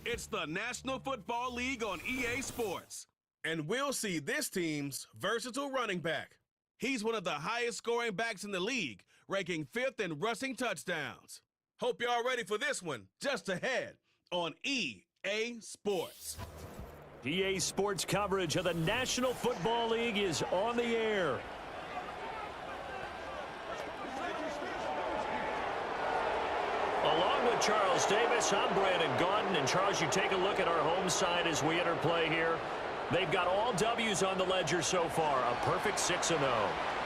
It's the National Football League on EA Sports. And we'll see this team's versatile running back. He's one of the highest scoring backs in the league, ranking 5th in rushing touchdowns. Hope y'all ready for this one. Just ahead on EA Sports. EA Sports coverage of the National Football League is on the air. Along with Charles Davis, I'm Brandon Gaudin. And Charles, you take a look at our home side as we enter play here. They've got all W's on the ledger so far, a perfect 6-0.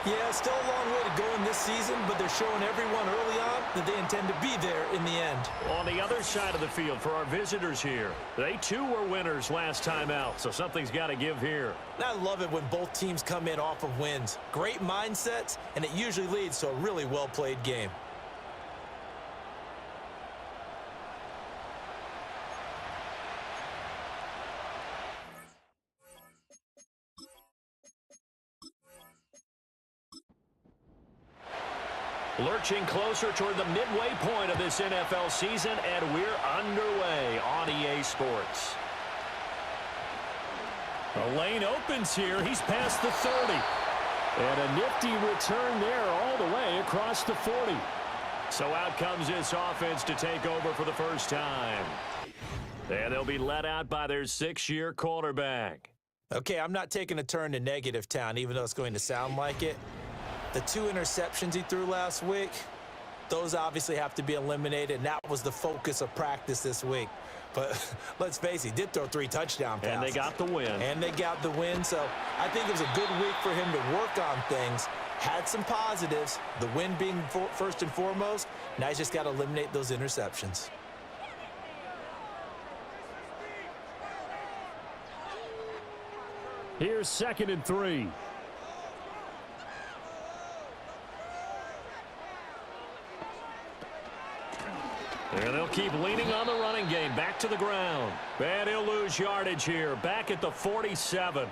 Yeah, still a long way to go in this season, but they're showing everyone early on that they intend to be there in the end. On the other side of the field for our visitors here, they too were winners last time out, so something's got to give here. And I love it when both teams come in off of wins. Great mindsets, and it usually leads to a really well-played game. Lurching closer toward the midway point of this NFL season, and we're underway on EA Sports. The lane opens here. He's past the 30. And a nifty return there all the way across the 40. So out comes this offense to take over for the first time. And they'll be let out by their 6-year quarterback. Okay, I'm not taking a turn to negative town, even though it's going to sound like it. The 2 interceptions he threw last week, those obviously have to be eliminated, and that was the focus of practice this week. But let's face it, he did throw 3 touchdown passes. And they got the win. And they got the win, so I think it was a good week for him to work on things. Had some positives, the win being first and foremost. Now he's just got to eliminate those interceptions. Here's 2nd and 3. And they'll keep leaning on the running game. Back to the ground. And he'll lose yardage here. Back at the 47.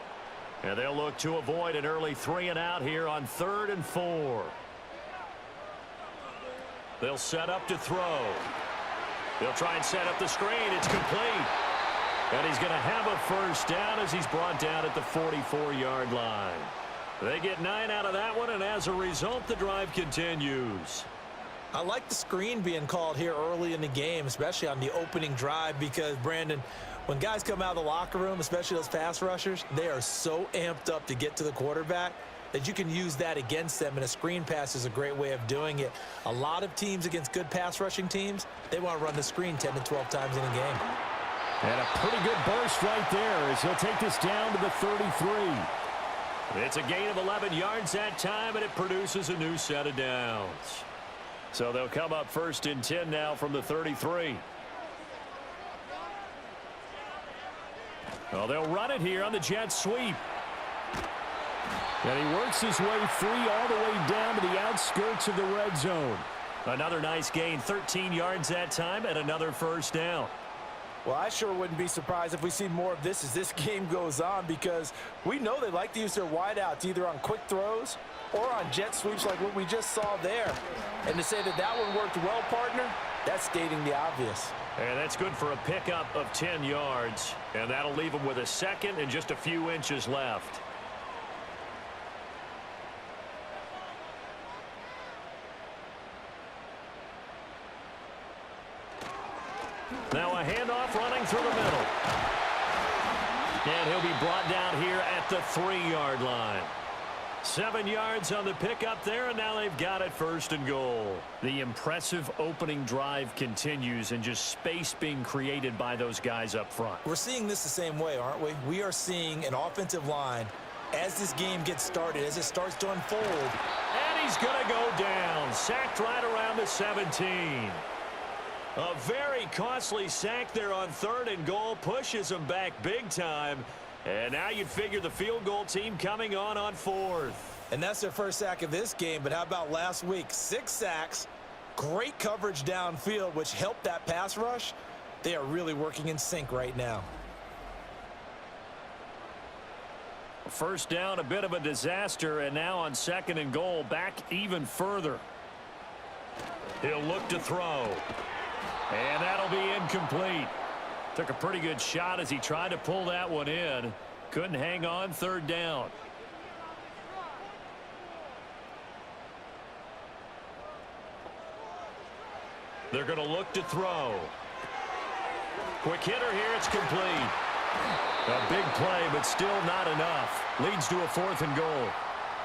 And they'll look to avoid an early 3-and-out here on 3rd and 4. They'll set up to throw. They'll try and set up the screen. It's complete. And he's going to have a first down as he's brought down at the 44-yard line. They get 9 out of that one, and as a result, the drive continues. I like the screen being called here early in the game, especially on the opening drive, because, Brandon, when guys come out of the locker room, especially those pass rushers, they are so amped up to get to the quarterback that you can use that against them, and a screen pass is a great way of doing it. A lot of teams against good pass rushing teams, they want to run the screen 10 to 12 times in a game. And a pretty good burst right there as he'll take this down to the 33. It's a gain of 11 yards that time, and it produces a new set of downs. So they'll come up 1st and 10 now from the 33. Well, they'll run it here on the jet sweep. And he works his way free all the way down to the outskirts of the red zone. Another nice gain, 13 yards that time, and another first down. Well, I sure wouldn't be surprised if we see more of this as this game goes on, because we know they like to use their wideouts either on quick throws or on jet sweeps like what we just saw there. And to say that that one worked well, partner, that's stating the obvious. And that's good for a pickup of 10 yards. And that'll leave them with a 2nd and just a few inches left. Now a handoff running through the middle. And he'll be brought down here at the 3-yard line. 7 yards on the pickup there, and now they've got it 1st and goal. The impressive opening drive continues, and just space being created by those guys up front. We're seeing this the same way, aren't we? We are seeing an offensive line as this game gets started, as it starts to unfold. And he's going to go down. Sacked right around the 17. A very costly sack there on 3rd and goal. Pushes him back big time. And now you'd figure the field goal team coming on 4th. And that's their first sack of this game, but how about last week? 6 sacks, great coverage downfield, which helped that pass rush. They are really working in sync right now. First down, a bit of a disaster, and now on 2nd and goal, back even further. He'll look to throw. And that'll be incomplete. Took a pretty good shot as he tried to pull that one in. Couldn't hang on, third down. They're going to look to throw. Quick hitter here, it's complete. A big play, but still not enough. Leads to a 4th and goal.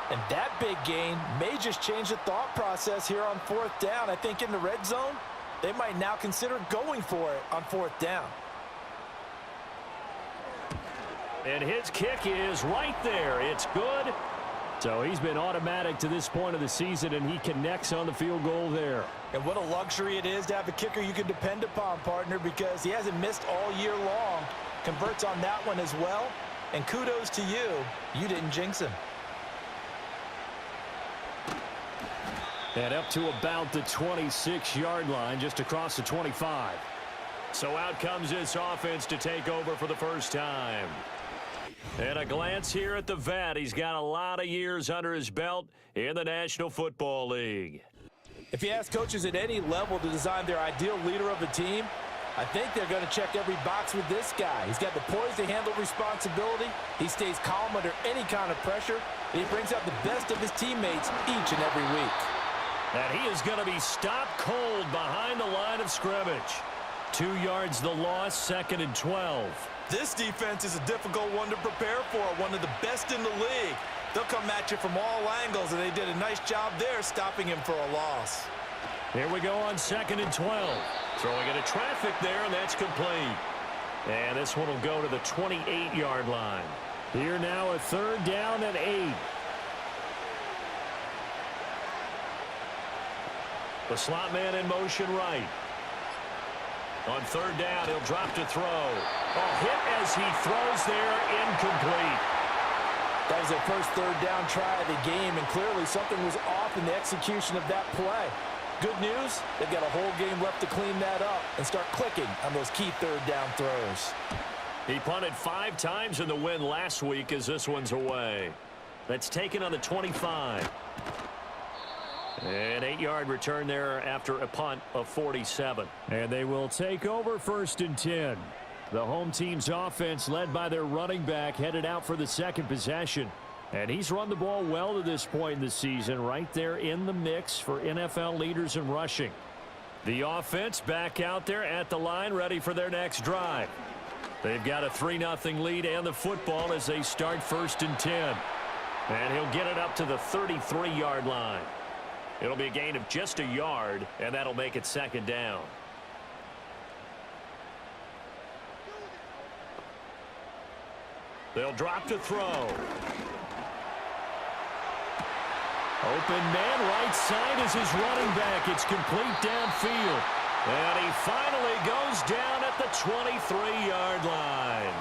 And that big gain may just change the thought process here on 4th down. I think in the red zone, they might now consider going for it on 4th down. And his kick is right there. It's good. So he's been automatic to this point of the season, and he connects on the field goal there. And what a luxury it is to have a kicker you can depend upon, partner, because he hasn't missed all year long. Converts on that one as well. And kudos to you. You didn't jinx him. And up to about the 26-yard line, just across the 25. So out comes this offense to take over for the first time. And a glance here at the vet. He's got a lot of years under his belt in the National Football League. If you ask coaches at any level to design their ideal leader of a team, I think they're going to check every box with this guy. He's got the poise to handle responsibility. He stays calm under any kind of pressure. And he brings out the best of his teammates each and every week. And he is going to be stopped cold behind the line of scrimmage. 2 yards the loss, 2nd and 12. This defense is a difficult one to prepare for, one of the best in the league. They'll come at you from all angles, and they did a nice job there stopping him for a loss. Here we go on 2nd and 12. Throwing into traffic there, and that's complete. And this one will go to the 28-yard line. Here now a 3rd down and 8. The slot man in motion right. On 3rd down, he'll drop to throw. A hit as he throws there, incomplete. That was their first 3rd down try of the game, and clearly something was off in the execution of that play. Good news, they've got a whole game left to clean that up and start clicking on those key 3rd down throws. He punted 5 times in the win last week as this one's away. That's taken on the 25. An 8-yard return there after a punt of 47. And they will take over 1st and 10. The home team's offense, led by their running back, headed out for the 2nd possession. And he's run the ball well to this point in the season, right there in the mix for NFL leaders in rushing. The offense back out there at the line, ready for their next drive. They've got a 3-0 lead and the football as they start 1st and 10. And he'll get it up to the 33-yard line. It'll be a gain of just a yard, and that'll make it 2nd down. They'll drop to throw. Open man, right side is his running back. It's complete downfield. And he finally goes down at the 23-yard line.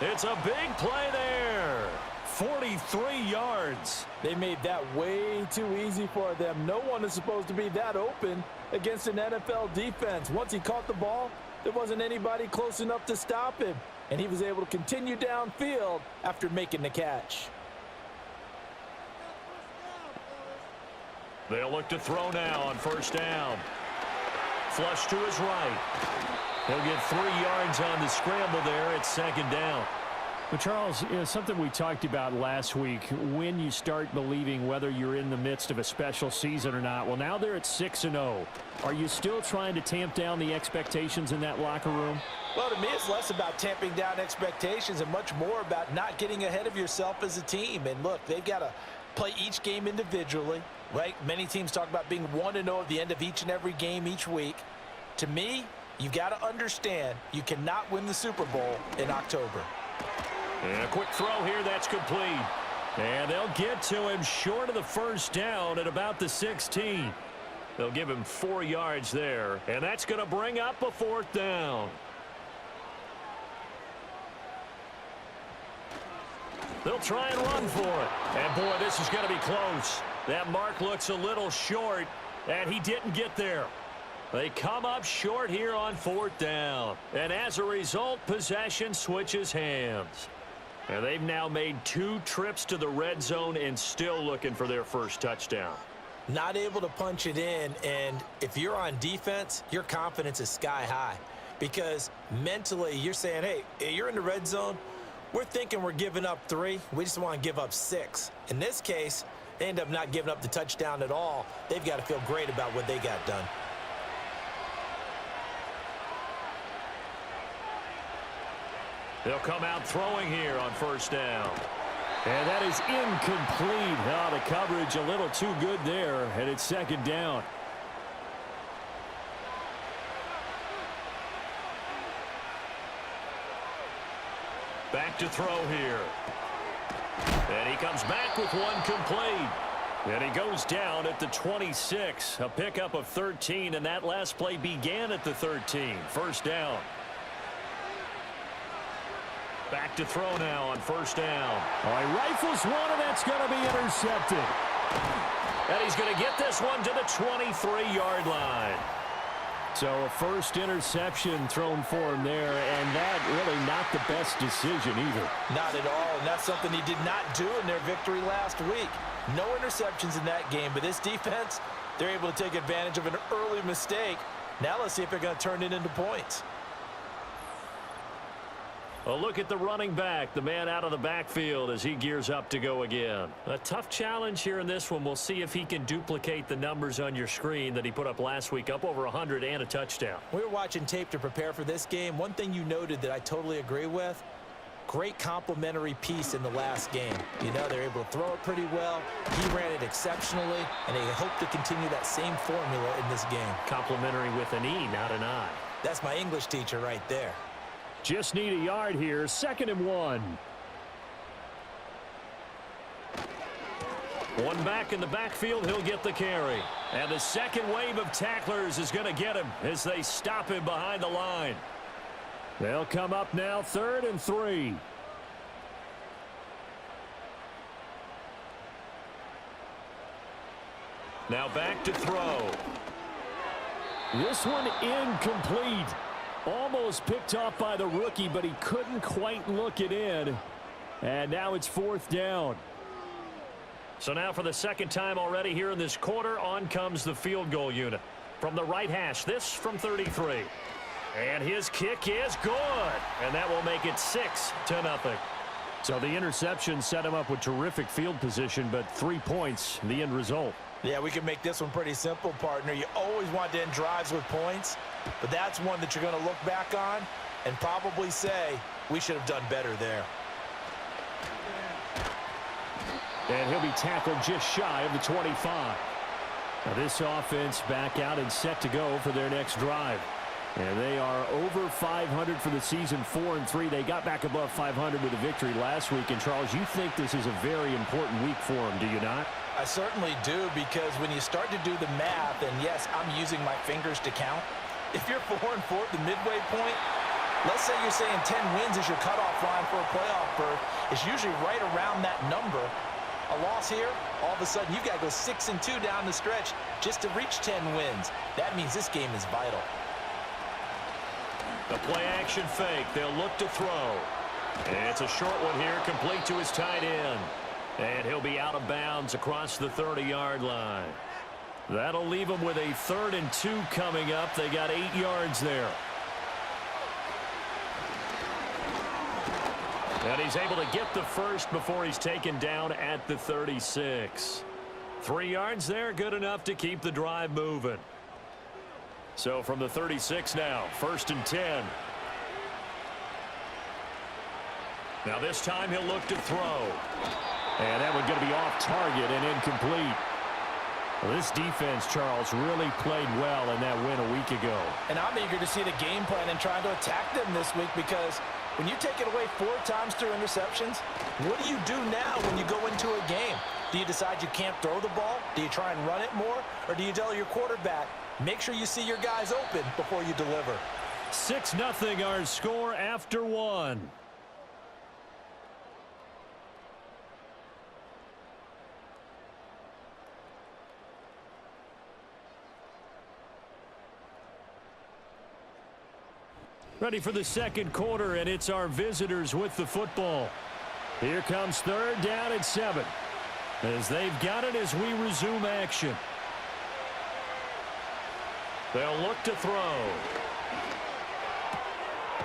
It's a big play there. 43 yards. They made that way too easy for them. No one is supposed to be that open against an NFL defense. Once he caught the ball, there wasn't anybody close enough to stop him. And he was able to continue downfield after making the catch. They'll look to throw now on 1st down. Flush to his right. He'll get 3 yards on the scramble there at 2nd down. But Charles, something we talked about last week, when you start believing whether you're in the midst of a special season or not. Well, now they're at 6-0. Are you still trying to tamp down the expectations in that locker room? Well, to me, it's less about tamping down expectations and much more about not getting ahead of yourself as a team. And look, they've got to play each game individually, right? Many teams talk about being 1-0 at the end of each and every game each week. To me, you've got to understand you cannot win the Super Bowl in October. And a quick throw here, that's complete. And they'll get to him short of the 1st down at about the 16. They'll give him 4 yards there, and that's going to bring up a 4th down. They'll try and run for it. And, boy, this is going to be close. That mark looks a little short, and he didn't get there. They come up short here on 4th down. And as a result, possession switches hands. And they've now made 2 trips to the red zone and still looking for their first touchdown. Not able to punch it in, and if you're on defense, your confidence is sky high. because mentally you're saying, hey, you're in the red zone. We're thinking we're giving up 3. We just want to give up 6. In this case, they end up not giving up the touchdown at all. They've got to feel great about what they got done. They'll come out throwing here on first down. And that is incomplete. Oh, the coverage a little too good there, and it's second down. Back to throw here. And he comes back with one complete. And he goes down at the 26. A pickup of 13, and that last play began at the 13. First down. Back to throw now on first down. Oh, he rifles one, and that's going to be intercepted. And he's going to get this one to the 23-yard line. So a first interception thrown for him there, and that really not the best decision either. Not at all, and that's something he did not do in their victory last week. No interceptions in that game, but this defense, they're able to take advantage of an early mistake. Now let's see if they're going to turn it into points. A look at the running back, the man out of the backfield as he gears up to go again. A tough challenge here in this one. We'll see if he can duplicate the numbers on your screen that he put up last week, up over 100 and a touchdown. We were watching tape to prepare for this game. One thing you noted that I totally agree with, great complementary piece in the last game. You know, they're able to throw it pretty well. He ran it exceptionally, and they hope to continue that same formula in this game. Complimentary with an E, not an I. That's my English teacher right there. Just need a yard here, 2nd and 1. One back in the backfield, he'll get the carry. And the second wave of tacklers is going to get him as they stop him behind the line. They'll come up now, 3rd and 3. Now back to throw. This one incomplete. Almost picked off by the rookie, but he couldn't quite look it in. And now it's 4th down. So now for the second time already here in this quarter, on comes the field goal unit. From the right hash, this from 33. And his kick is good. And that will make it 6-0. So the interception set him up with terrific field position, but 3 points, the end result. Yeah, we can make this one pretty simple, partner. You always want to end drives with points, but that's one that you're going to look back on and probably say, we should have done better there. And he'll be tackled just shy of the 25. Now this offense back out and set to go for their next drive. And they are over 500 for the season, 4-3. They got back above 500 with a victory last week. And, Charles, you think this is a very important week for them, do you not? I certainly do, because when you start to do the math, and yes, I'm using my fingers to count. If you're 4-4 at the midway point, let's say you're saying 10 wins is your cutoff line for a playoff berth. It's usually right around that number. A loss here, all of a sudden you've got to go 6-2 down the stretch just to reach 10 wins. That means this game is vital. The play action fake. They'll look to throw. And it's a short one here, complete to his tight end. And he'll be out of bounds across the 30-yard line. That'll leave him with a 3rd and 2 coming up. They got 8 yards there. And he's able to get the first before he's taken down at the 36. 3 yards there, good enough to keep the drive moving. So from the 36 now, 1st and 10. Now this time he'll look to throw. And that one going to be off target and incomplete. Well, this defense, Charles, really played well in that win a week ago. And I'm eager to see the game plan and trying to attack them this week, because when you take it away 4 times through interceptions, what do you do now when you go into a game? Do you decide you can't throw the ball? Do you try and run it more? Or do you tell your quarterback, make sure you see your guys open before you deliver? 6-0 our score after 1. Ready for the second quarter, and it's our visitors with the football. Here comes 3rd down and 7. As they've got it as we resume action. They'll look to throw.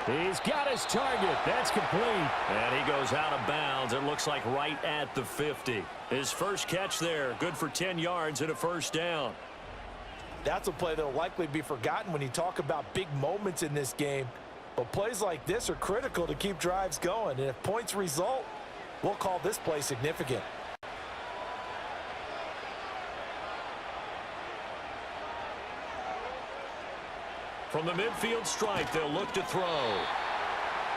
He's got his target. That's complete. And he goes out of bounds. It looks like right at the 50. His first catch there, good for 10 yards and a first down. That's a play that will likely be forgotten when you talk about big moments in this game. But plays like this are critical to keep drives going. And if points result, we'll call this play significant. From the midfield stripe, they'll look to throw.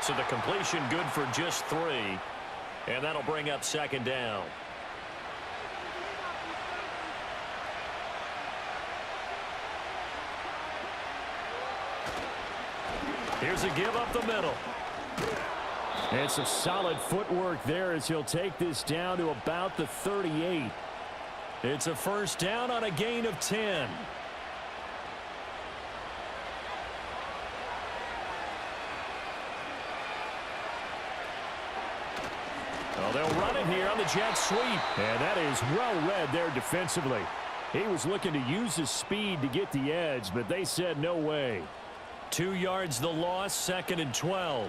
So the completion good for just 3. And that'll bring up second down. Here's a give up the middle. And some solid footwork there as he'll take this down to about the 38. It's a first down on a gain of 10. Well, they'll run it here on the jet sweep. And that is well read there defensively. He was looking to use his speed to get the edge, but they said no way. 2 yards the loss, 2nd and 12.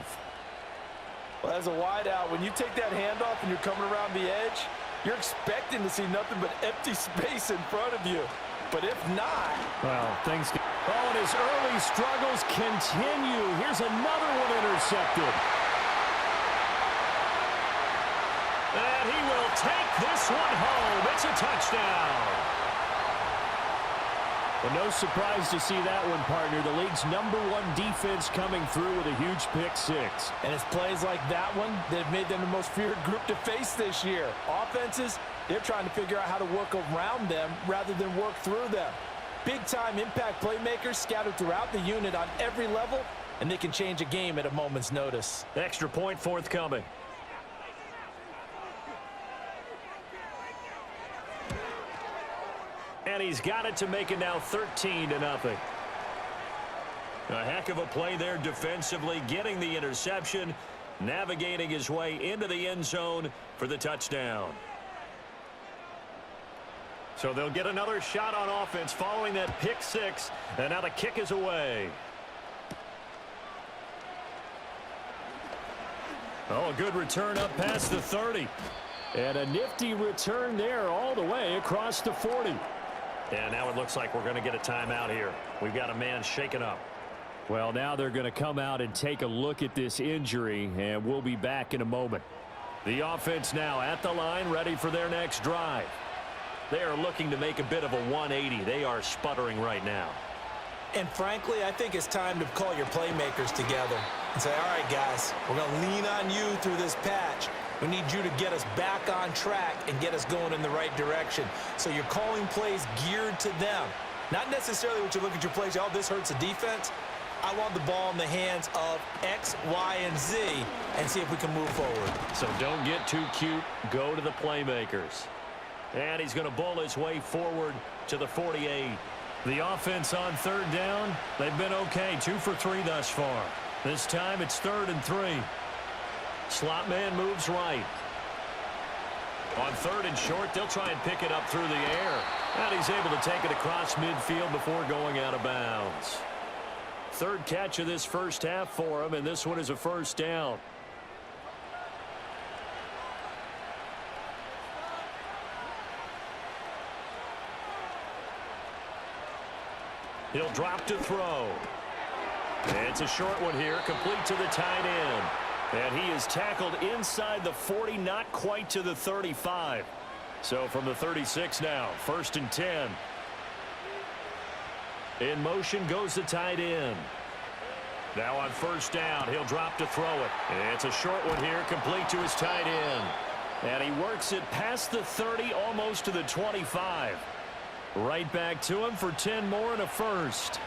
Well, as a wideout, when you take that handoff and you're coming around the edge, you're expecting to see nothing but empty space in front of you. But if not... Well, things can... Oh, and his early struggles continue. Here's another one intercepted. And he will take this one home. It's a touchdown. Well, no surprise to see that one, partner. The league's #1 defense coming through with a huge pick-6. And it's plays like that one that have made them the most feared group to face this year. Offenses, they're trying to figure out how to work around them rather than work through them. Big-time impact playmakers scattered throughout the unit on every level, and they can change a game at a moment's notice. Extra point forthcoming. And he's got it to make it now 13-0. A heck of a play there defensively, getting the interception, navigating his way into the end zone for the touchdown. So they'll get another shot on offense following that pick-6, and now the kick is away. Oh, a good return up past the 30. And a nifty return there all the way across the 40. And now it looks like we're going to get a timeout here. We've got a man shaken up. Well, now they're going to come out and take a look at this injury, and we'll be back in a moment. The offense now at the line, ready for their next drive. They are looking to make a bit of a 180. They are sputtering right now. And frankly, I think it's time to call your playmakers together and say, all right, guys, we're going to lean on you through this patch. We need you to get us back on track and get us going in the right direction. So you're calling plays geared to them. Not necessarily what you look at your plays, oh, this hurts the defense. I want the ball in the hands of X, Y, and Z and see if we can move forward. So don't get too cute. Go to the playmakers. And he's going to bowl his way forward to the 48. The offense on 3rd down, they've been okay. 2 for 3 thus far. This time it's 3rd and 3. Slot man moves right. On 3rd and short, they'll try and pick it up through the air. And he's able to take it across midfield before going out of bounds. 3rd catch of this first half for him, and this one is a first down. He'll drop to throw. It's a short one here, complete to the tight end. And he is tackled inside the 40, not quite to the 35. So from the 36 now, 1st and 10. In motion goes the tight end. Now on 1st down, he'll drop to throw it. It's a short one here, complete to his tight end. And he works it past the 30, almost to the 25. Right back to him for 10 more and a first.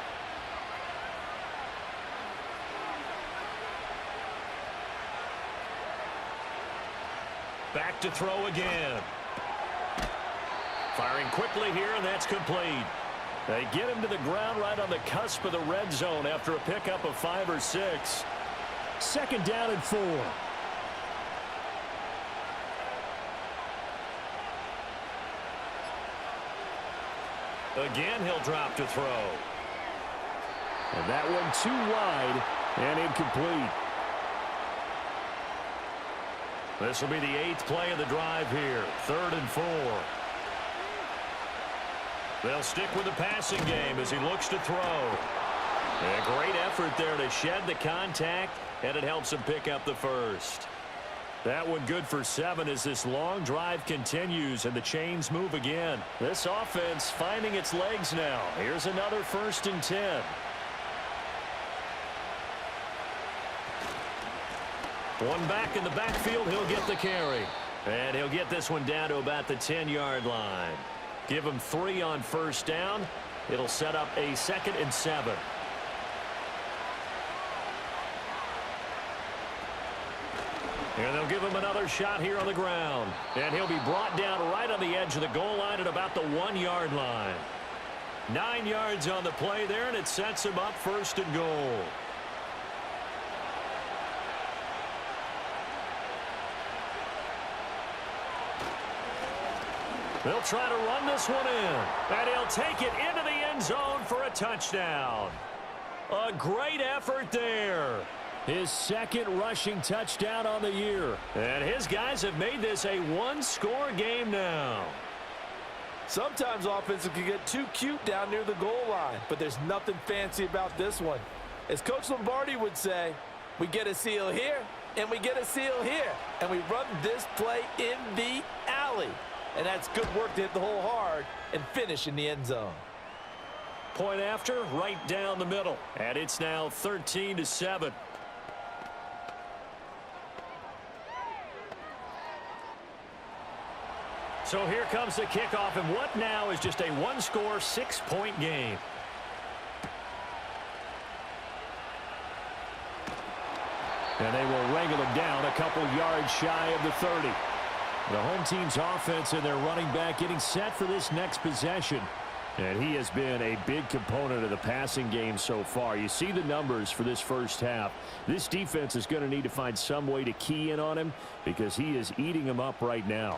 Back to throw again. Firing quickly here, and that's complete. They get him to the ground right on the cusp of the red zone after a pickup of 5 or 6. 2nd down and 4. Again, he'll drop to throw. And that one too wide. And incomplete. This will be the 8th play of the drive here. 3rd and 4. They'll stick with the passing game as he looks to throw. A great effort there to shed the contact, and it helps him pick up the first. That one good for 7 as this long drive continues and the chains move again. This offense finding its legs now. Here's another 1st and 10. One back in the backfield, he'll get the carry. And he'll get this one down to about the 10-yard line. Give him 3 on 1st down. It'll set up a 2nd and 7. And they'll give him another shot here on the ground. And he'll be brought down right on the edge of the goal line at about the 1-yard line. 9 yards on the play there, and it sets him up 1st and goal. They'll try to run this one in, and he'll take it into the end zone for a touchdown. A great effort there. His 2nd rushing touchdown on the year. And his guys have made this a 1-score game now. Sometimes offenses can get too cute down near the goal line, but there's nothing fancy about this one. As Coach Lombardi would say, we get a seal here, and we get a seal here, and we run this play in the alley. And that's good work to hit the hole hard and finish in the end zone. Point after, right down the middle. And it's now 13-7. So here comes the kickoff, and what now is just a 1-score, 6-point game. And they will wrangle him down a couple yards shy of the 30. The home team's offense and their running back getting set for this next possession. And he has been a big component of the passing game so far. You see the numbers for this first half. This defense is going to need to find some way to key in on him because he is eating them up right now.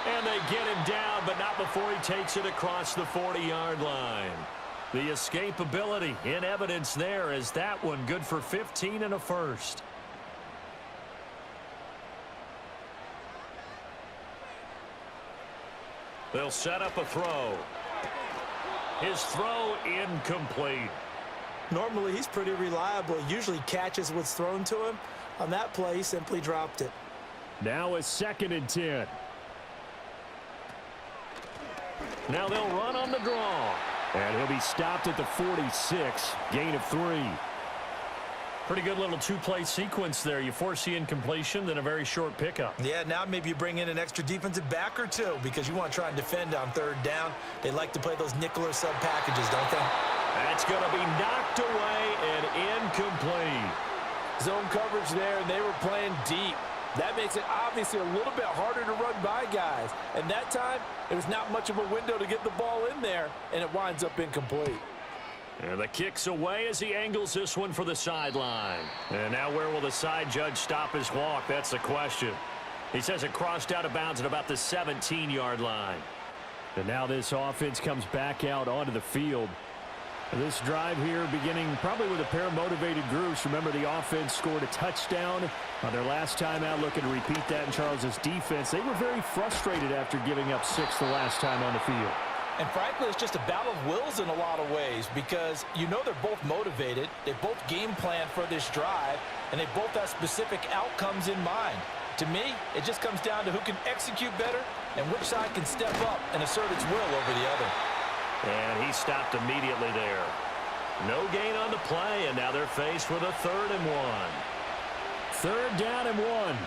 And they get him down, but not before he takes it across the 40-yard line. The escapability in evidence there as that one good for 15 and a first. They'll set up a throw. His throw incomplete. Normally, he's pretty reliable. He usually catches what's thrown to him. On that play, he simply dropped it. Now a 2nd and 10. Now they'll run on the draw. And he'll be stopped at the 46. Gain of 3. Pretty good little 2-play sequence there. You force the incompletion, then a very short pickup. Yeah, now maybe you bring in an extra defensive back or 2 because you want to try and defend on 3rd down. They like to play those nickel or sub packages, don't they? That's going to be knocked away and incomplete. Zone coverage there, and they were playing deep. That makes it obviously a little bit harder to run by guys. And that time, it was not much of a window to get the ball in there, and it winds up incomplete. And the kick's away as he angles this one for the sideline. And now where will the side judge stop his walk? That's the question. He says it crossed out of bounds at about the 17-yard line. And now this offense comes back out onto the field. This drive here beginning probably with a pair of motivated groups. Remember, the offense scored a touchdown on their last time out, looking to repeat that in Charles's defense. They were very frustrated after giving up 6 the last time on the field. And frankly, it's just a battle of wills in a lot of ways because you know they're both motivated. They both game plan for this drive, and they both have specific outcomes in mind. To me, it just comes down to who can execute better and which side can step up and assert its will over the other. And he stopped immediately there. No gain on the play, and now they're faced with a 3rd and 1. 3rd down and 1.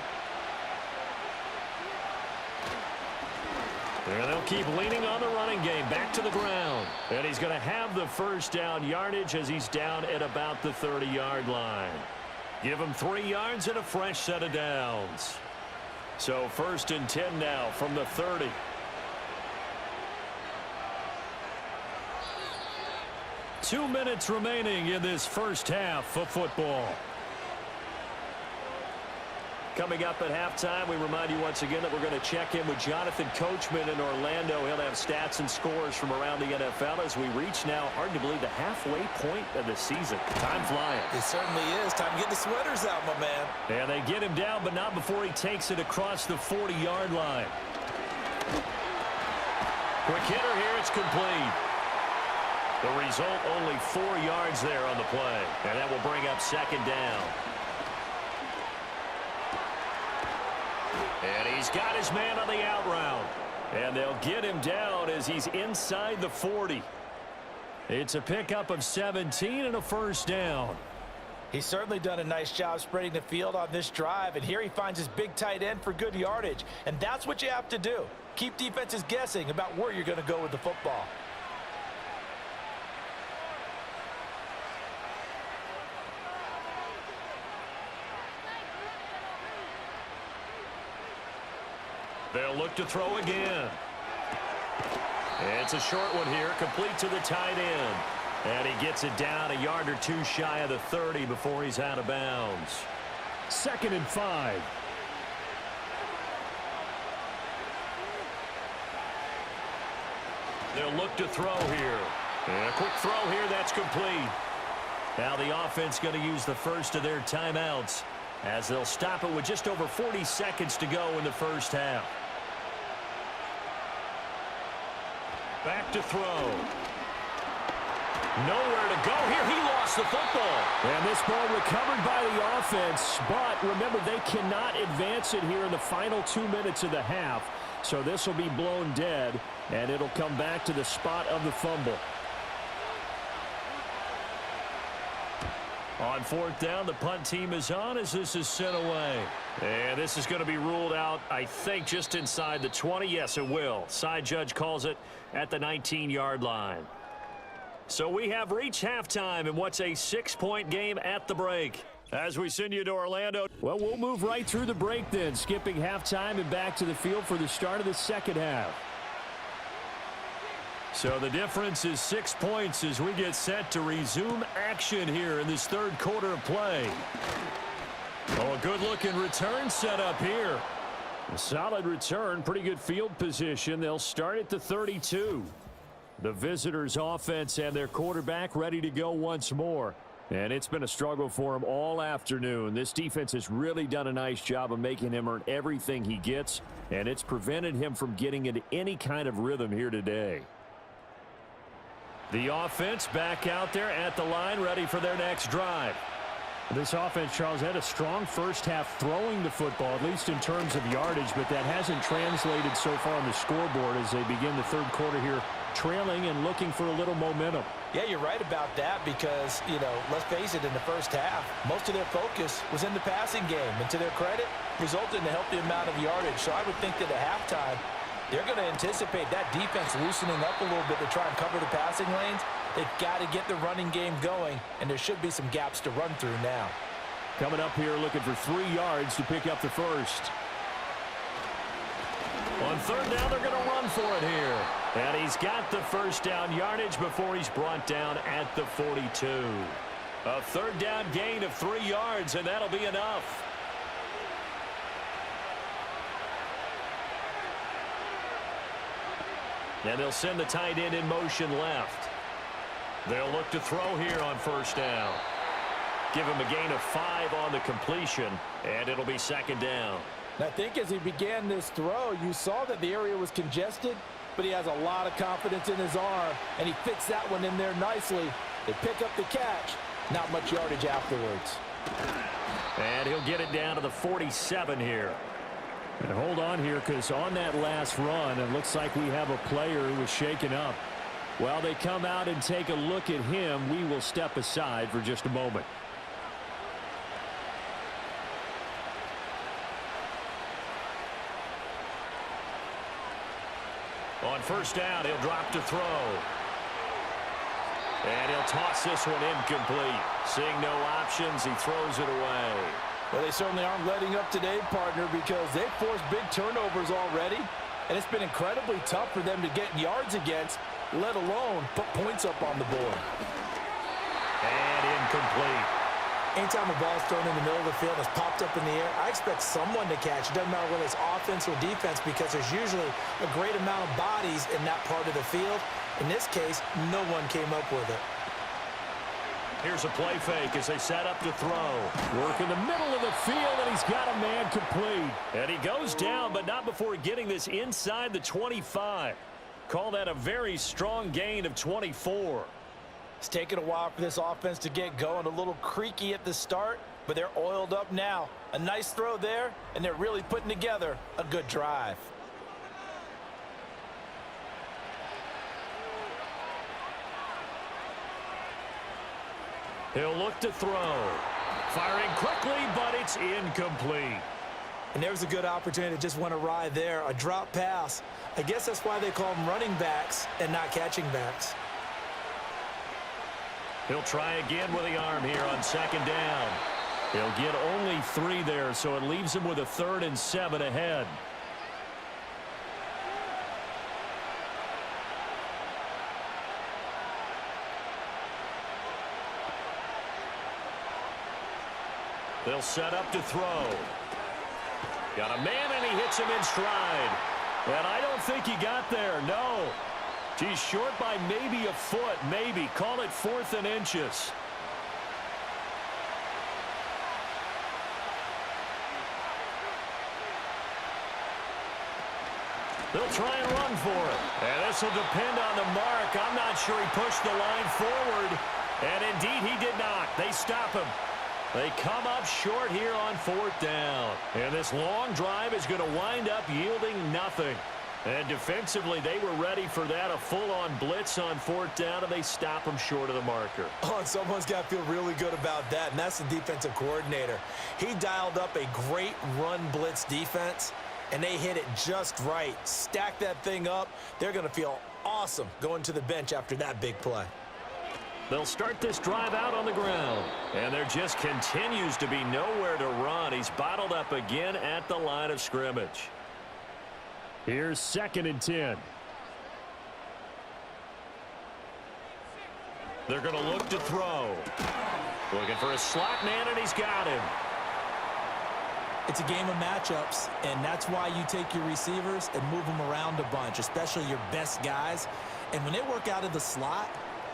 And they'll keep leaning on the running game back to the ground. And he's going to have the 1st down yardage as he's down at about the 30-yard line. Give him 3 yards and a fresh set of downs. So 1st and 10 now from the 30. Two minutes remaining in this first half of football. Coming up at halftime, we remind you once again that we're going to check in with Jonathan Coachman in Orlando. He'll have stats and scores from around the NFL as we reach now, hard to believe, the halfway point of the season. Time flying. It certainly is. Time to get the sweaters out, my man. And they get him down, but not before he takes it across the 40-yard line. Quick hitter here. It's complete. The result, only 4 yards there on the play. And that will bring up second down. And he's got his man on the out route. And they'll get him down as he's inside the 40. It's a pickup of 17 and a first down. He's certainly done a nice job spreading the field on this drive. And here he finds his big tight end for good yardage. And that's what you have to do. Keep defenses guessing about where you're going to go with the football. They'll look to throw again. It's a short one here, complete to the tight end. And he gets it down a yard or two shy of the 30 before he's out of bounds. 2nd and 5. They'll look to throw here. And a quick throw here, that's complete. Now the offense going to use the first of their timeouts as they'll stop it with just over 40 seconds to go in the first half. Back to throw. Nowhere to go here. He lost the football. And this ball recovered by the offense, but remember, they cannot advance it here in the final 2 minutes of the half. So this will be blown dead, and it'll come back to the spot of the fumble. On 4th down, the punt team is on as this is sent away. And this is going to be ruled out, I think, just inside the 20. Yes, it will. Side judge calls it at the 19-yard line. So we have reached halftime in what's a 6-point game at the break. As we send you to Orlando. Well, we'll move right through the break then, skipping halftime and back to the field for the start of the second half. So the difference is 6 points as we get set to resume action here in this third quarter of play. Oh, a good-looking return set up here. A solid return, pretty good field position. They'll start at the 32. The visitors' offense and their quarterback ready to go once more. And it's been a struggle for him all afternoon. This defense has really done a nice job of making him earn everything he gets, and it's prevented him from getting into any kind of rhythm here today. The offense back out there at the line, ready for their next drive. This offense, Charles, had a strong first half throwing the football, at least in terms of yardage, but that hasn't translated so far on the scoreboard as they begin the third quarter here, trailing and looking for a little momentum. Yeah, you're right about that because, you know, let's face it, in the first half, most of their focus was in the passing game. And to their credit, resulted in a healthy amount of yardage. So I would think that at halftime, they're going to anticipate that defense loosening up a little bit to try and cover the passing lanes. They've got to get the running game going, and there should be some gaps to run through now. Coming up here looking for 3 yards to pick up the first. On 3rd down, they're going to run for it here. And he's got the first down yardage before he's brought down at the 42. A 3rd down gain of 3 yards, and that'll be enough. And they'll send the tight end in motion left. They'll look to throw here on 1st down. Give him a gain of 5 on the completion, and it'll be 2nd down. And I think as he began this throw, you saw that the area was congested, but he has a lot of confidence in his arm, and he fits that one in there nicely. They pick up the catch. Not much yardage afterwards. And he'll get it down to the 47 here. And hold on here, because on that last run, it looks like we have a player who was shaken up. While they come out and take a look at him, we will step aside for just a moment. On 1st down, he'll drop to throw. And he'll toss this one incomplete. Seeing no options, he throws it away. Well, they certainly aren't letting up today, partner, because they've forced big turnovers already, and it's been incredibly tough for them to get yards against, let alone put points up on the board. And incomplete. Anytime a ball's thrown in the middle of the field and it's popped up in the air, I expect someone to catch. It doesn't matter whether it's offense or defense because there's usually a great amount of bodies in that part of the field. In this case, no one came up with it. Here's a play fake as they set up to throw. Work in the middle of the field, and he's got a man complete. And he goes down, but not before getting this inside the 25. Call that a very strong gain of 24. It's taken a while for this offense to get going. A little creaky at the start, but they're oiled up now. A nice throw there, and they're really putting together a good drive. He'll look to throw. Firing quickly, but it's incomplete. And there's a good opportunity to just went awry there. A drop pass. I guess that's why they call them running backs and not catching backs. He'll try again with the arm here on second down. He'll get only 3 there, so it leaves him with a 3rd and 7 ahead. They'll set up to throw. Got a man, and he hits him in stride. And I don't think he got there, no. He's short by maybe a foot, maybe. Call it 4th and inches. They'll try and run for it. And this will depend on the mark. I'm not sure he pushed the line forward. And indeed, he did not. They stop him. They come up short here on 4th down. And this long drive is going to wind up yielding nothing. And defensively, they were ready for that, a full-on blitz on 4th down, and they stop them short of the marker. Oh, and someone's got to feel really good about that, and that's the defensive coordinator. He dialed up a great run blitz defense, and they hit it just right. Stack that thing up. They're going to feel awesome going to the bench after that big play. They'll start this drive out on the ground. And there just continues to be nowhere to run. He's bottled up again at the line of scrimmage. Here's 2nd and 10. They're going to look to throw. Looking for a slot man, and he's got him. It's a game of matchups, and that's why you take your receivers and move them around a bunch, especially your best guys. And when they work out of the slot,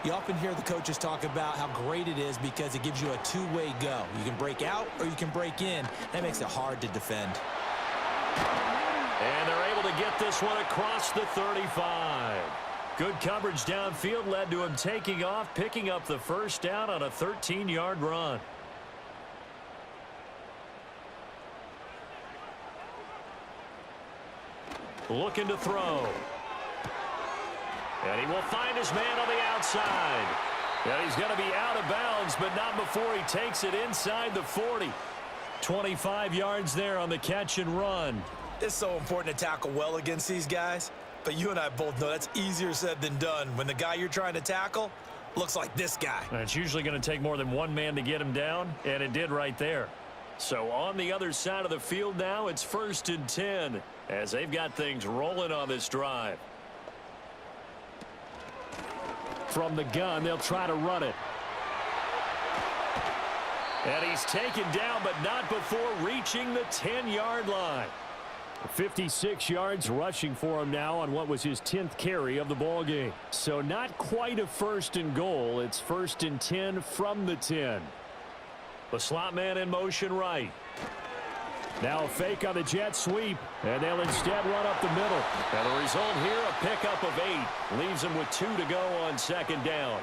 you often hear the coaches talk about how great it is because it gives you a two-way go. You can break out or you can break in. That makes it hard to defend. And they're able to get this one across the 35. Good coverage downfield led to him taking off, picking up the 1st down on a 13-yard run. Looking to throw. And he will find his man on the outside. And he's going to be out of bounds, but not before he takes it inside the 40. 25 yards there on the catch and run. It's so important to tackle well against these guys, but you and I both know that's easier said than done when the guy you're trying to tackle looks like this guy. And it's usually going to take more than one man to get him down, and it did right there. So on the other side of the field now, it's 1st and 10 as they've got things rolling on this drive. From the gun, they'll try to run it. And he's taken down, but not before reaching the 10-yard line. 56 yards rushing for him now on what was his 10th carry of the ball game. So not quite a 1st and goal. It's 1st and 10 from the 10. The slot man in motion right. Now a fake on the jet sweep, and they'll instead run up the middle. And the result here, a pickup of 8. Leaves them with 2 to go on 2nd down.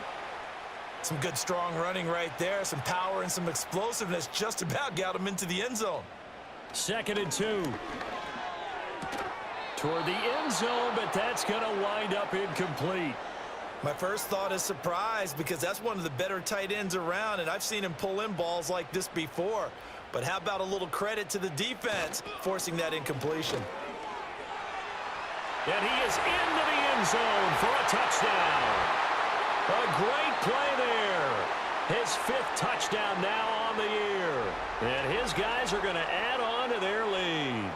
Some good strong running right there. Some power and some explosiveness just about got him into the end zone. 2nd and 2. Toward the end zone, but that's going to wind up incomplete. My first thought is surprise because that's one of the better tight ends around, and I've seen him pull in balls like this before. But how about a little credit to the defense forcing that incompletion? And he is into the end zone for a touchdown. A great play there. His 5th touchdown now on the year. And his guys are going to add on to their lead.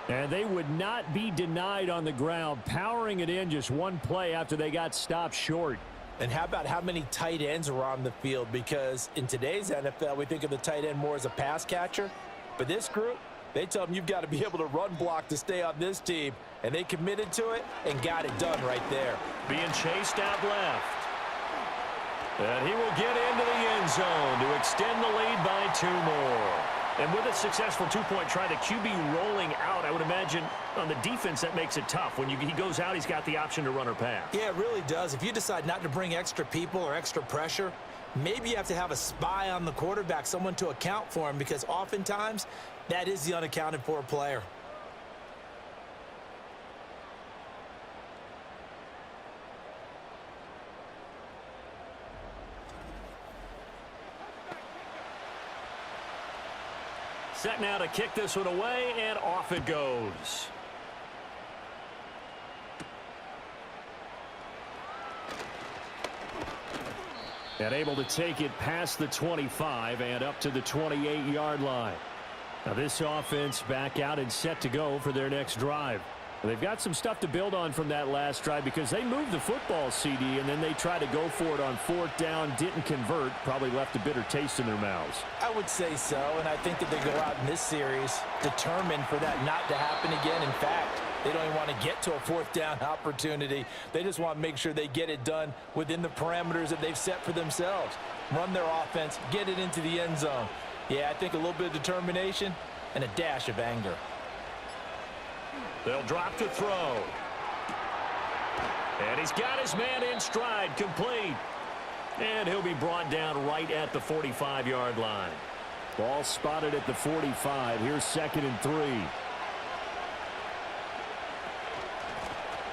And they would not be denied on the ground, powering it in just one play after they got stopped short. And how about how many tight ends are on the field? Because in today's NFL, we think of the tight end more as a pass catcher. But this group, they tell them you've got to be able to run block to stay on this team. And they committed to it and got it done right there. Being chased out left. And he will get into the end zone to extend the lead by 2 more. And with a successful 2-point try, the QB rolling out, I would imagine on the defense that makes it tough. When he goes out, he's got the option to run or pass. Yeah, it really does. If you decide not to bring extra people or extra pressure, maybe you have to have a spy on the quarterback, someone to account for him, because oftentimes that is the unaccounted for player. Set now to kick this one away, and off it goes. And able to take it past the 25 and up to the 28-yard line. Now this offense back out and set to go for their next drive. They've got some stuff to build on from that last drive because they moved the football, CD, and then they tried to go for it on 4th down, didn't convert, probably left a bitter taste in their mouths. I would say so, and I think that they go out in this series determined for that not to happen again. In fact, they don't even want to get to a 4th down opportunity. They just want to make sure they get it done within the parameters that they've set for themselves. Run their offense, get it into the end zone. Yeah, I think a little bit of determination and a dash of anger. They'll drop to throw. And he's got his man in stride, complete. And he'll be brought down right at the 45-yard line. Ball spotted at the 45. Here's 2nd and 3.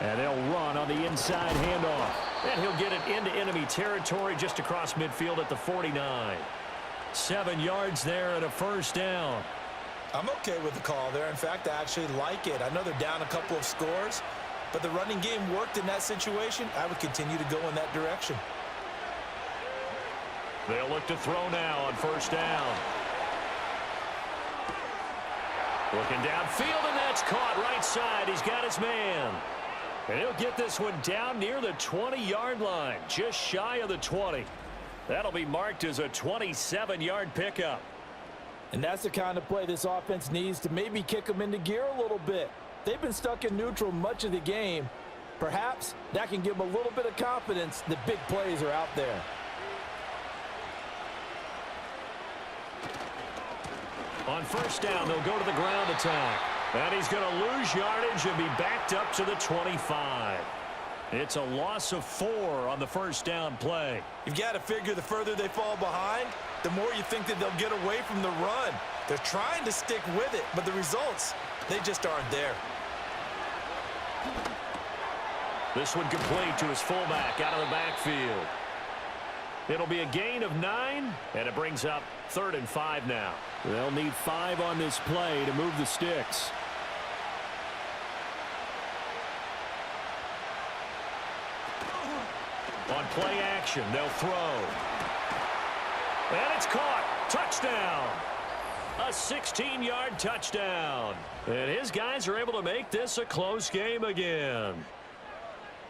And they'll run on the inside handoff. And he'll get it into enemy territory just across midfield at the 49. 7 yards there and a 1st down. I'm okay with the call there. In fact, I actually like it. I know they're down a couple of scores, but the running game worked in that situation. I would continue to go in that direction. They'll look to throw now on 1st down. Looking downfield, and that's caught right side. He's got his man. And he'll get this one down near the 20-yard line, just shy of the 20. That'll be marked as a 27-yard pickup. And that's the kind of play this offense needs to maybe kick them into gear a little bit. They've been stuck in neutral much of the game. Perhaps that can give them a little bit of confidence that big plays are out there. On 1st down, they'll go to the ground attack. And he's going to lose yardage and be backed up to the 25. It's a loss of 4 on the 1st down play. You've got to figure the further they fall behind, the more you think that they'll get away from the run. They're trying to stick with it, but the results, they just aren't there. This one complete to his fullback out of the backfield. It'll be a gain of 9, and it brings up 3rd and 5 now. They'll need 5 on this play to move the sticks. On play action, they'll throw. And it's caught. Touchdown. A 16-yard touchdown. And his guys are able to make this a close game again.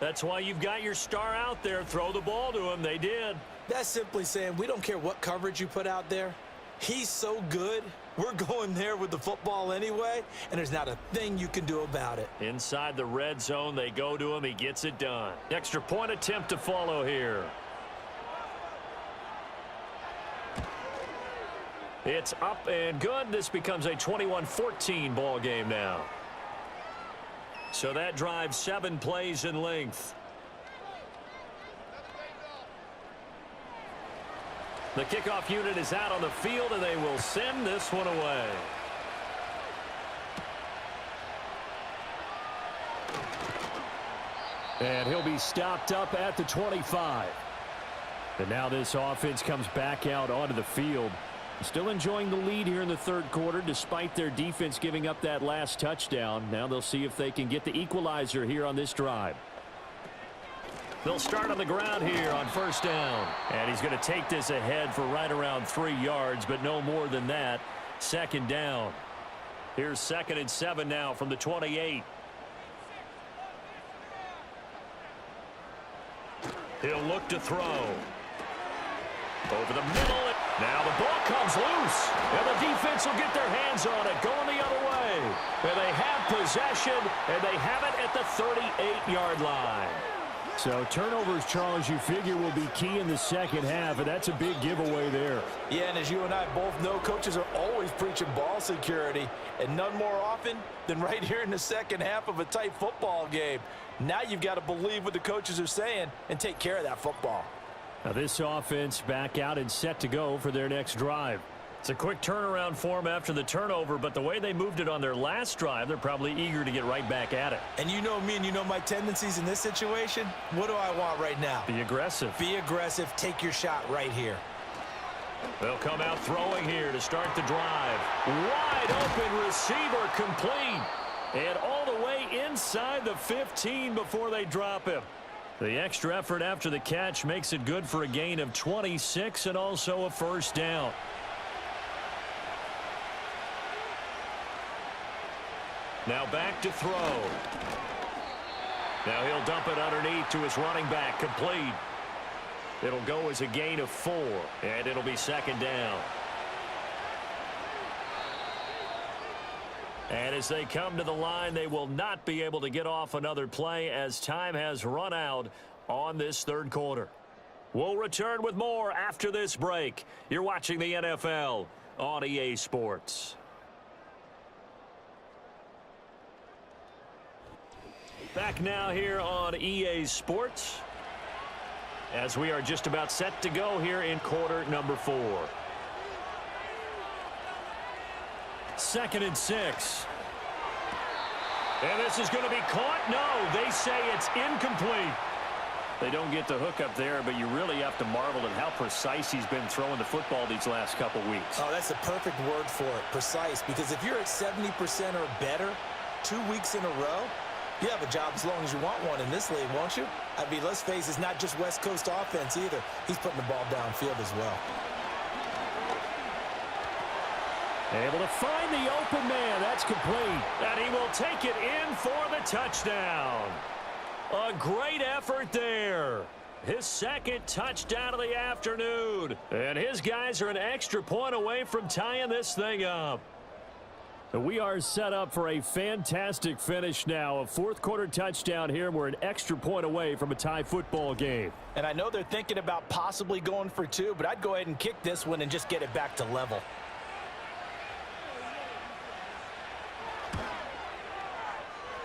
That's why you've got your star out there. Throw the ball to him. They did. That's simply saying we don't care what coverage you put out there. He's so good. We're going there with the football anyway, and there's not a thing you can do about it. Inside the red zone, they go to him. He gets it done. Extra point attempt to follow here. It's up and good. This becomes a 21-14 ball game now. So that drives 7 plays in length. The kickoff unit is out on the field, and they will send this one away. And he'll be stopped up at the 25. And now this offense comes back out onto the field. Still enjoying the lead here in the 3rd quarter despite their defense giving up that last touchdown. Now they'll see if they can get the equalizer here on this drive. They'll start on the ground here on 1st down. And he's going to take this ahead for right around 3 yards, but no more than that. 2nd down. Here's 2nd and 7 now from the 28. He'll look to throw. Over the middle. Now the ball comes loose. And the defense will get their hands on it, going the other way. And they have possession, and they have it at the 38-yard line. So turnovers, Charles, you figure will be key in the second half, and that's a big giveaway there. Yeah, and as you and I both know, coaches are always preaching ball security, and none more often than right here in the second half of a tight football game. Now you've got to believe what the coaches are saying and take care of that football. Now this offense back out and set to go for their next drive. It's a quick turnaround for them after the turnover, but the way they moved it on their last drive, they're probably eager to get right back at it. And you know me and you know my tendencies in this situation. What do I want right now? Be aggressive. Be aggressive. Take your shot right here. They'll come out throwing here to start the drive. Wide open receiver complete. And all the way inside the 15 before they drop him. The extra effort after the catch makes it good for a gain of 26 and also a first down. Now back to throw. Now he'll dump it underneath to his running back. Complete. It'll go as a gain of 4, and it'll be second down. And as they come to the line, they will not be able to get off another play as time has run out on this third quarter. We'll return with more after this break. You're watching the NFL on EA Sports. Back now here on EA Sports as we are just about set to go here in quarter number 4. 2nd and 6. And this is going to be caught. No, they say it's incomplete. They don't get the hook up there, but you really have to marvel at how precise he's been throwing the football these last couple weeks. Oh, that's the perfect word for it, precise. Because if you're at 70% or better 2 weeks in a row, you have a job as long as you want one in this league, won't you? I mean, let's face it, it's not just West Coast offense either. He's putting the ball downfield as well. Able to find the open man. That's complete. And he will take it in for the touchdown. A great effort there. His second touchdown of the afternoon. And his guys are an extra point away from tying this thing up. We are set up for a fantastic finish now. A fourth quarter touchdown here. We're an extra point away from a tie football game. And I know they're thinking about possibly going for 2, but I'd go ahead and kick this one and just get it back to level.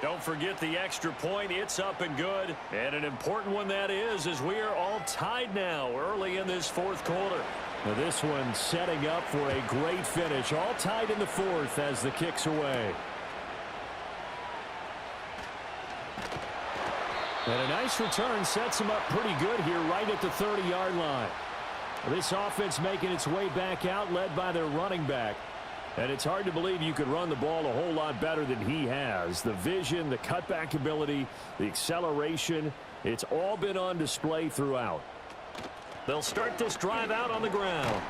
Don't forget the extra point. It's up and good. And an important one that is, as we are all tied now early in this fourth quarter. Now this one setting up for a great finish. All tied in the fourth as the kick's away. And a nice return sets him up pretty good here right at the 30-yard line. This offense making its way back out, led by their running back. And it's hard to believe you could run the ball a whole lot better than he has. The vision, the cutback ability, the acceleration, it's all been on display throughout. They'll start this drive out on the ground.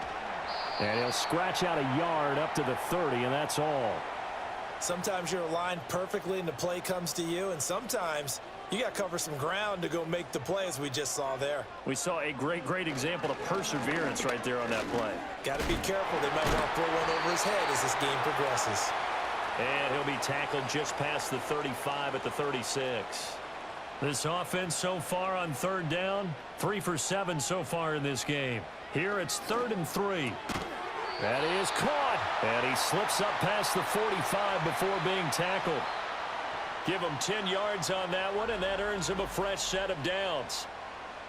And he'll scratch out a yard up to the 30, and that's all. Sometimes you're aligned perfectly and the play comes to you, and sometimes you got to cover some ground to go make the play, as we just saw there. We saw a great example of perseverance right there on that play. Got to be careful. They might want to throw one over his head as this game progresses. And he'll be tackled just past the 35 at the 36. This offense so far on third down, 3 for 7 so far in this game. Here it's 3rd and 3. That is caught. And he slips up past the 45 before being tackled. Give him 10 yards on that one, and that earns him a fresh set of downs.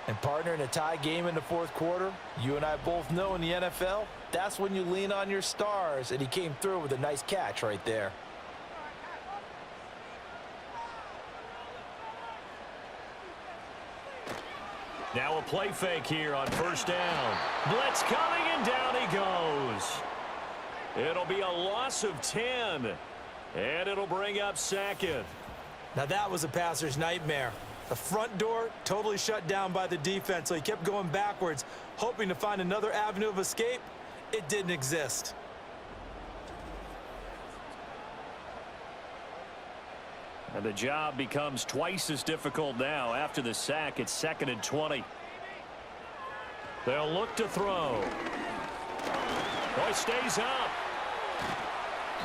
And partner, in a tie game in the fourth quarter, you and I both know in the NFL, that's when you lean on your stars, and he came through with a nice catch right there. Now a play fake here on first down. Blitz coming, and down he goes. It'll be a loss of 10, and it'll bring up 2nd. Now that was a passer's nightmare. The front door totally shut down by the defense, so he kept going backwards, hoping to find another avenue of escape. It didn't exist. And the job becomes twice as difficult now. After the sack, it's 2nd and 20. They'll look to throw. Boy, stays up.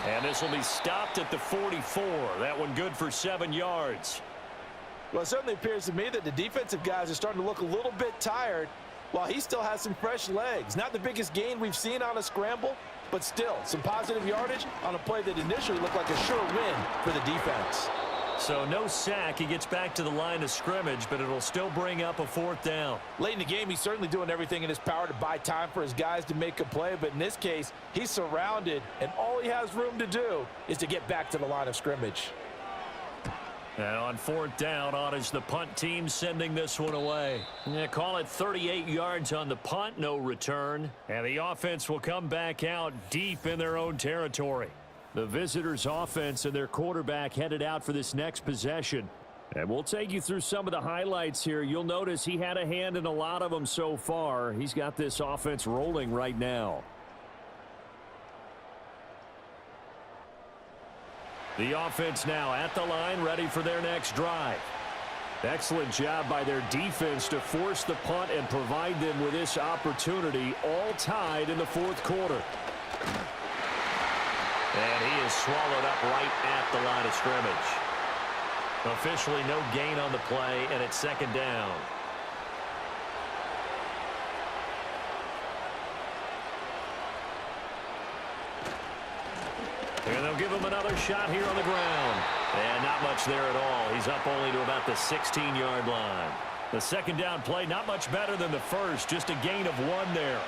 And this will be stopped at the 44. That one good for 7 yards. Well, it certainly appears to me that the defensive guys are starting to look a little bit tired while he still has some fresh legs. Not the biggest gain we've seen on a scramble, but still some positive yardage on a play that initially looked like a sure win for the defense. So no sack. He gets back to the line of scrimmage, but it'll still bring up a 4th down. Late in the game, he's certainly doing everything in his power to buy time for his guys to make a play, but in this case, he's surrounded, and all he has room to do is to get back to the line of scrimmage. And on 4th down, on is the punt team sending this one away. Yeah, call it 38 yards on the punt, no return. And the offense will come back out deep in their own territory. The visitors' offense and their quarterback headed out for this next possession. And we'll take you through some of the highlights here. You'll notice he had a hand in a lot of them so far. He's got this offense rolling right now. The offense now at the line, ready for their next drive. Excellent job by their defense to force the punt and provide them with this opportunity, all tied in the 4th quarter. And he is swallowed up right at the line of scrimmage. Officially no gain on the play, and it's 2nd down. And they'll give him another shot here on the ground. And not much there at all. He's up only to about the 16-yard line. The 2nd down play, not much better than the first, just a gain of 1 there.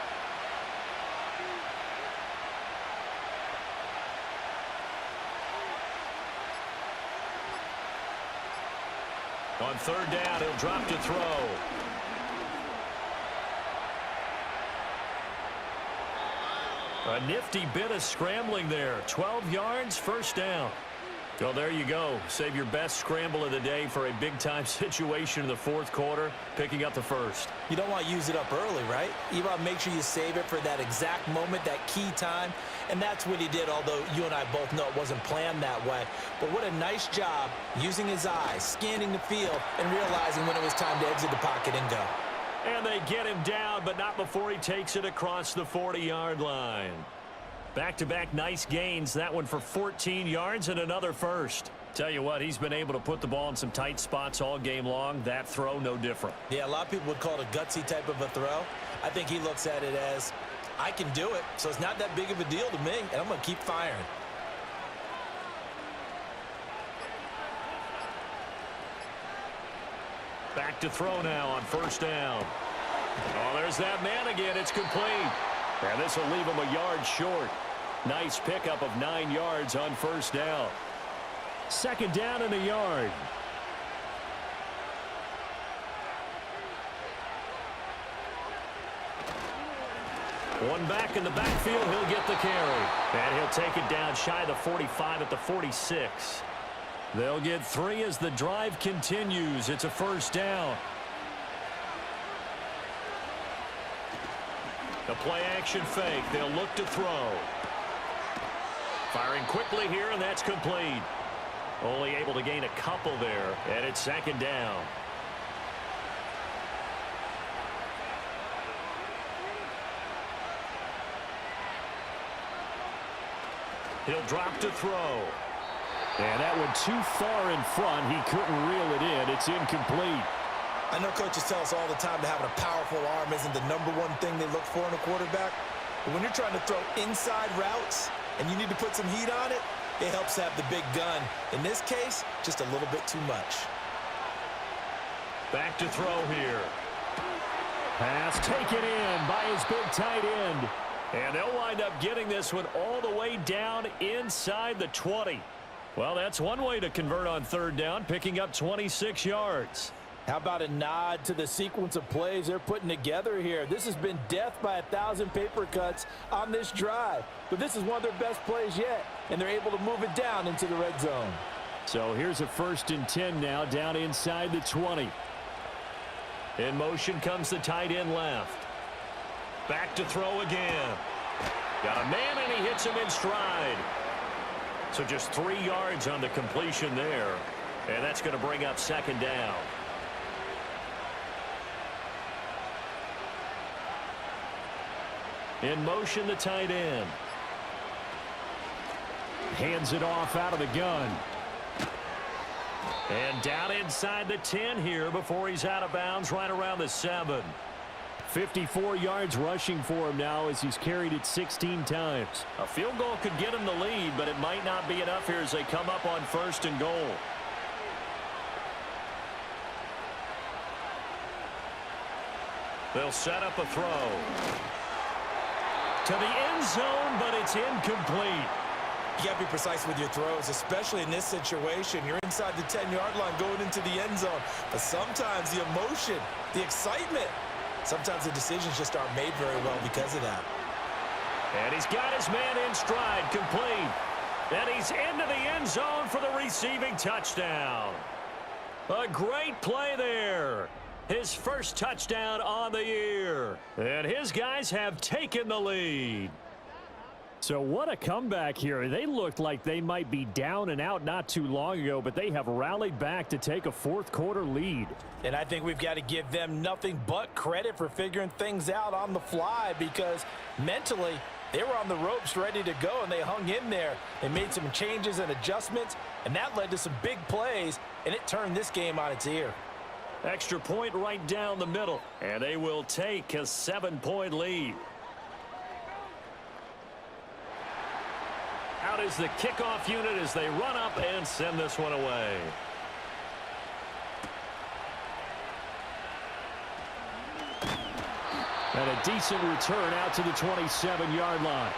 On 3rd down, he'll drop to throw. A nifty bit of scrambling there. 12 yards, 1st down. Well, there you go. Save your best scramble of the day for a big-time situation in the 4th quarter, picking up the 1st. You don't want to use it up early, right? You want to make sure you save it for that exact moment, that key time. And that's what he did, although you and I both know it wasn't planned that way. But what a nice job using his eyes, scanning the field, and realizing when it was time to exit the pocket and go. And they get him down, but not before he takes it across the 40-yard line. Back-to-back nice gains. That one for 14 yards and another 1st. Tell you what, he's been able to put the ball in some tight spots all game long. That throw, no different. Yeah, a lot of people would call it a gutsy type of a throw. I think he looks at it as, I can do it, so it's not that big of a deal to me, and I'm going to keep firing. Back to throw now on 1st down. Oh, there's that man again. It's complete. And this will leave him a yard short. Nice pickup of 9 yards on 1st down. 2nd down and a yard. One back in the backfield. He'll get the carry. And he'll take it down shy of the 45 at the 46. They'll get 3 as the drive continues. It's a 1st down. The play action fake. They'll look to throw. Firing quickly here, and that's complete. Only able to gain a couple there, and it's 2nd down. He'll drop to throw. And that one too far in front. He couldn't reel it in. It's incomplete. I know coaches tell us all the time that having a powerful arm isn't the #1 thing they look for in a quarterback. But when you're trying to throw inside routes and you need to put some heat on it, it helps to have the big gun. In this case, just a little bit too much. Back to throw here. Pass taken in by his big tight end. And they'll wind up getting this one all the way down inside the 20. Well, that's one way to convert on 3rd down, picking up 26 yards. How about a nod to the sequence of plays they're putting together here? This has been death by 1,000 paper cuts on this drive. But this is one of their best plays yet, and they're able to move it down into the red zone. So here's a 1st and 10 now down inside the 20. In motion comes the tight end left. Back to throw again. Got a man, and he hits him in stride. So just 3 yards on the completion there. And that's going to bring up 2nd down. In motion, the tight end. Hands it off out of the gun. And down inside the 10 here before he's out of bounds right around the 7. 54 yards rushing for him now as he's carried it 16 times. A field goal could get him the lead, but it might not be enough here as they come up on 1st and goal. They'll set up a throw. To the end zone, but it's incomplete. You got to be precise with your throws, especially in this situation. You're inside the 10-yard line going into the end zone. But sometimes the emotion, the excitement, sometimes the decisions just aren't made very well because of that. And he's got his man in stride, complete. And he's into the end zone for the receiving touchdown. A great play there. His first touchdown on the year. And his guys have taken the lead. So what a comeback here. They looked like they might be down and out not too long ago, but they have rallied back to take a 4th quarter lead. And I think we've got to give them nothing but credit for figuring things out on the fly, because mentally they were on the ropes ready to go, and they hung in there. They made some changes and adjustments, and that led to some big plays, and it turned this game on its ear. Extra point right down the middle, and they will take a 7-point lead. Out is the kickoff unit as they run up and send this one away. And a decent return out to the 27-yard line.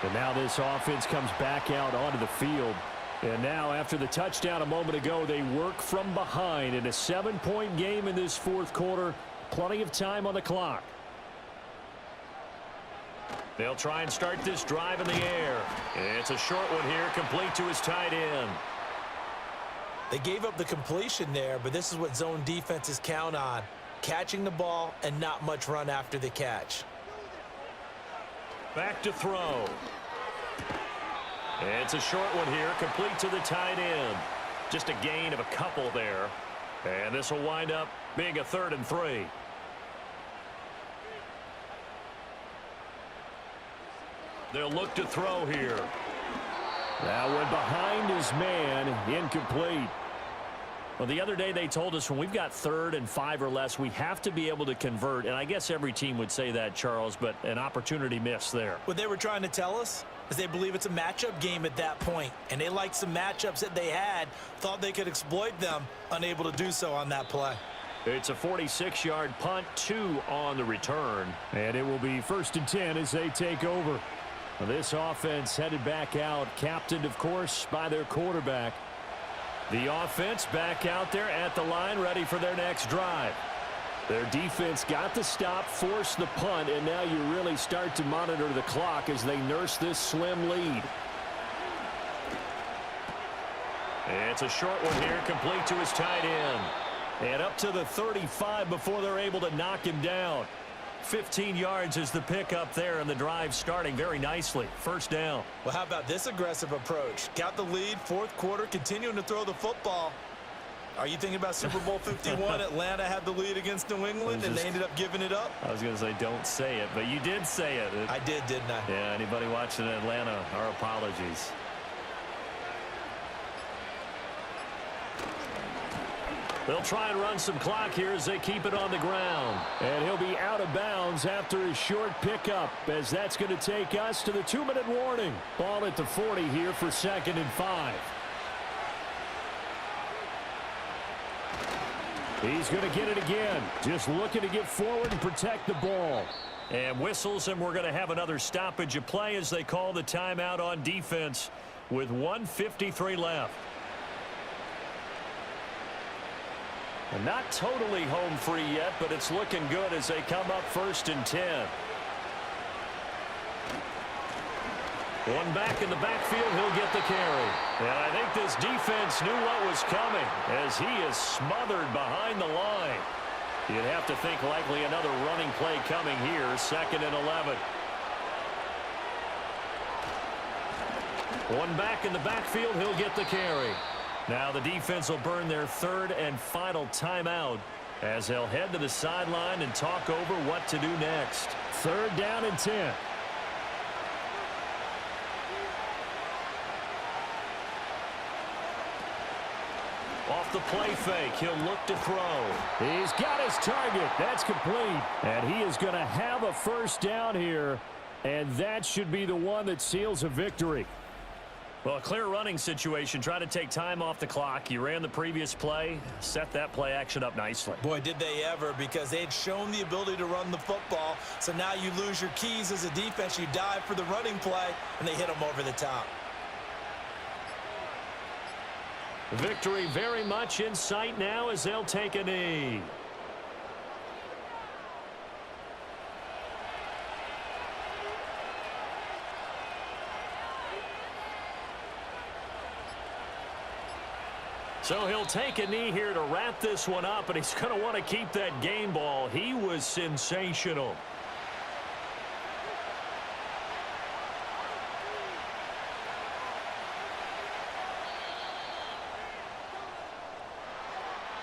And now this offense comes back out onto the field. And now after the touchdown a moment ago, they work from behind in a 7-point game in this 4th quarter. Plenty of time on the clock. They'll try and start this drive in the air. It's a short one here, complete to his tight end. They gave up the completion there, but this is what zone defenses count on. Catching the ball and not much run after the catch. Back to throw. It's a short one here, complete to the tight end. Just a gain of a couple there. And this will wind up being a 3rd and 3. They'll look to throw here. That one behind his man, incomplete. Well, the other day they told us when we've got 3rd and 5 or less, we have to be able to convert. And I guess every team would say that, Charles, but an opportunity missed there. What they were trying to tell us is they believe it's a matchup game at that point. And they liked some matchups that they had, thought they could exploit them, unable to do so on that play. It's a 46-yard punt, 2 on the return. And it will be 1st and 10 as they take over. This offense headed back out, captained, of course, by their quarterback. The offense back out there at the line, ready for their next drive. Their defense got the stop, forced the punt, and now you really start to monitor the clock as they nurse this slim lead. It's a short one here, complete to his tight end. And up to the 35 before they're able to knock him down. 15 yards is the pickup there, and the drive starting very nicely. 1st down. Well, how about this aggressive approach? Got the lead, 4th quarter, continuing to throw the football. Are you thinking about Super Bowl 51? Atlanta had the lead against New England, and they ended up giving it up? I was going to say don't say it, but you did say it. I did, didn't I? Yeah, anybody watching Atlanta, our apologies. They'll try and run some clock here as they keep it on the ground. And he'll be out of bounds after his short pickup, as that's going to take us to the 2-minute warning. Ball at the 40 here for 2nd and 5. He's going to get it again. Just looking to get forward and protect the ball. And whistles, and we're going to have another stoppage of play as they call the timeout on defense with 1:53 left. And not totally home free yet, but it's looking good as they come up 1st and 10. One back in the backfield, he'll get the carry. And I think this defense knew what was coming as he is smothered behind the line. You'd have to think likely another running play coming here, 2nd and 11. One back in the backfield, he'll get the carry. Now the defense will burn their 3rd and final timeout as they'll head to the sideline and talk over what to do next. 3rd down and 10. Off the play fake, he'll look to throw. He's got his target. That's complete. And he is going to have a first down here, and that should be the one that seals a victory. Well, a clear running situation. Try to take time off the clock. You ran the previous play, set that play action up nicely. Boy, did they ever, because they'd shown the ability to run the football. So now you lose your keys as a defense. You dive for the running play, and they hit them over the top. Victory very much in sight now as they'll take a knee. So he'll take a knee here to wrap this one up, and he's going to want to keep that game ball. He was sensational.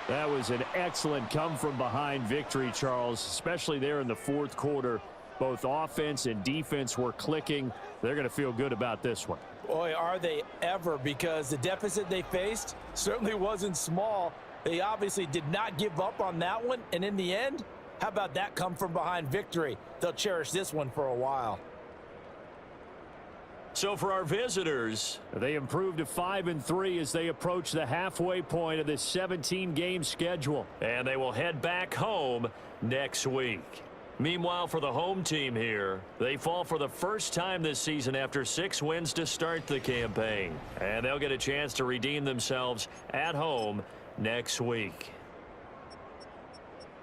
That was an excellent come-from-behind victory, Charles, especially there in the fourth quarter. Both offense and defense were clicking. They're going to feel good about this one. Boy, are they ever, because the deficit they faced certainly wasn't small. They obviously did not give up on that one, and in the end, how about that come-from-behind victory? They'll cherish this one for a while. So for our visitors, they improved to 5-3 as they approach the halfway point of this 17-game schedule. and they will head back home next week. Meanwhile, for the home team here, they fall for the first time this season after 6 wins to start the campaign. And they'll get a chance to redeem themselves at home next week.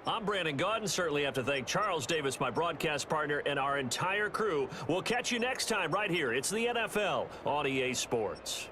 I'm Brandon Gaudin. Certainly have to thank Charles Davis, my broadcast partner, and our entire crew. We'll catch you next time right here. It's the NFL on EA Sports.